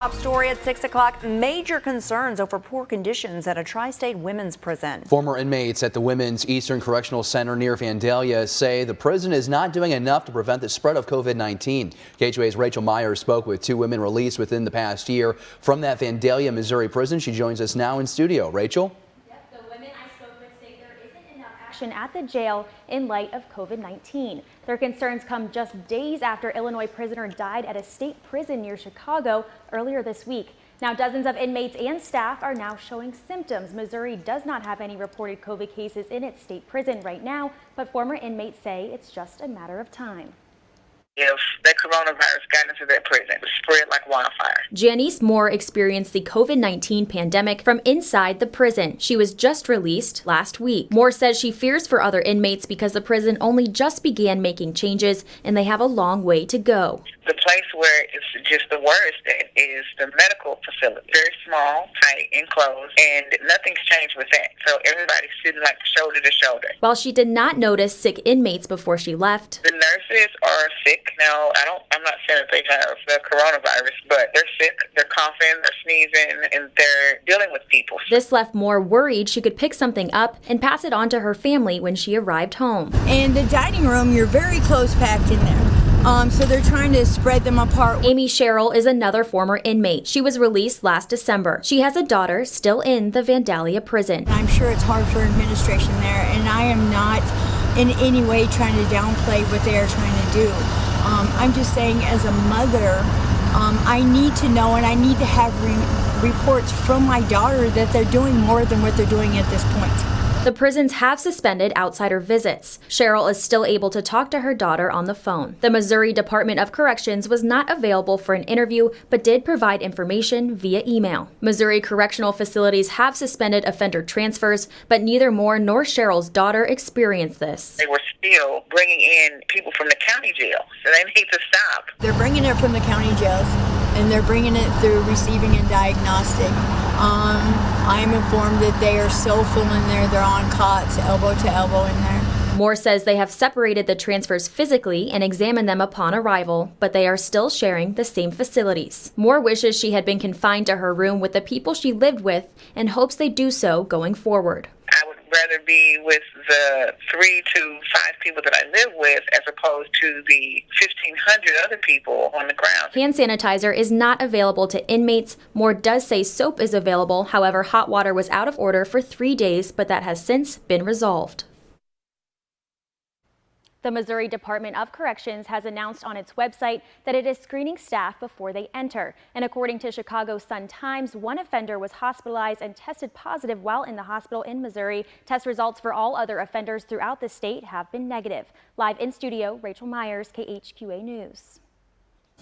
Top story at 6 o'clock. Major concerns over poor conditions at a tri-state women's prison. Former inmates at the Women's Eastern Correctional Center near Vandalia say the prison is not doing enough to prevent the spread of COVID-19. KHQA's Rachel Myers spoke with two women released within the past year from that Vandalia, Missouri prison. She joins us now in studio. Rachel? The women I spoke with say there isn't enough action at the jail in light of COVID-19. Their concerns come just days after Illinois prisoner died at a state prison near Chicago earlier this week. Now, dozens of inmates and staff are now showing symptoms. Missouri does not have any reported COVID cases in its state prison right now, but former inmates say it's just a matter of time. If that coronavirus got into that prison, it would spread like wildfire. Janice Moore experienced the COVID-19 pandemic from inside the prison. She was just released last week. Moore says she fears for other inmates because the prison only just began making changes and they have a long way to go. The place where it's just the worst is the medical facility. Very small, tight, enclosed, and nothing's changed with that. So everybody's sitting like shoulder to shoulder. While she did not notice sick inmates before she left, The nurses are sick. Now, I'm not saying that they have the coronavirus, but they're sick, they're coughing, they're sneezing, and they're dealing with people. this left Moore worried she could pick something up and pass it on to her family when she arrived home. In the dining room, you're very close packed in there. So they're trying to spread them apart. Amy Sherrill is another former inmate. She was released last December. She has a daughter still in the Vandalia prison. I'm sure it's hard for administration there, and I am not in any way trying to downplay what they are trying to do. I'm just saying, as a mother, I need to know, and I need to have reports from my daughter that they're doing more than what they're doing at this point. The prisons have suspended outsider visits. Sherrill is still able to talk to her daughter on the phone. The Missouri Department of Corrections was not available for an interview, but did provide information via email. Missouri correctional facilities have suspended offender transfers, but neither Moore nor Sherrill's daughter experienced this. They were still bringing in people from the county jail, so they need to stop. They're bringing it from the county jails, and they're bringing it through receiving and diagnostic. I am informed that they are so full in there, they're on cots, elbow to elbow in there. Moore says they have separated the transfers physically and examined them upon arrival, but they are still sharing the same facilities. Moore wishes she had been confined to her room with the people she lived with and hopes they do so going forward. I would rather be with the 3 to 5 people that I live with as opposed to the 1,500 other people on the ground. Hand sanitizer is not available to inmates. Moore does say soap is available. However, hot water was out of order for 3 days, but that has since been resolved. The Missouri Department of Corrections has announced on its website that it is screening staff before they enter. And according to Chicago Sun-Times, one offender was hospitalized and tested positive while in the hospital in Missouri. Test results for all other offenders throughout the state have been negative. Live in studio, Rachel Myers, KHQA News.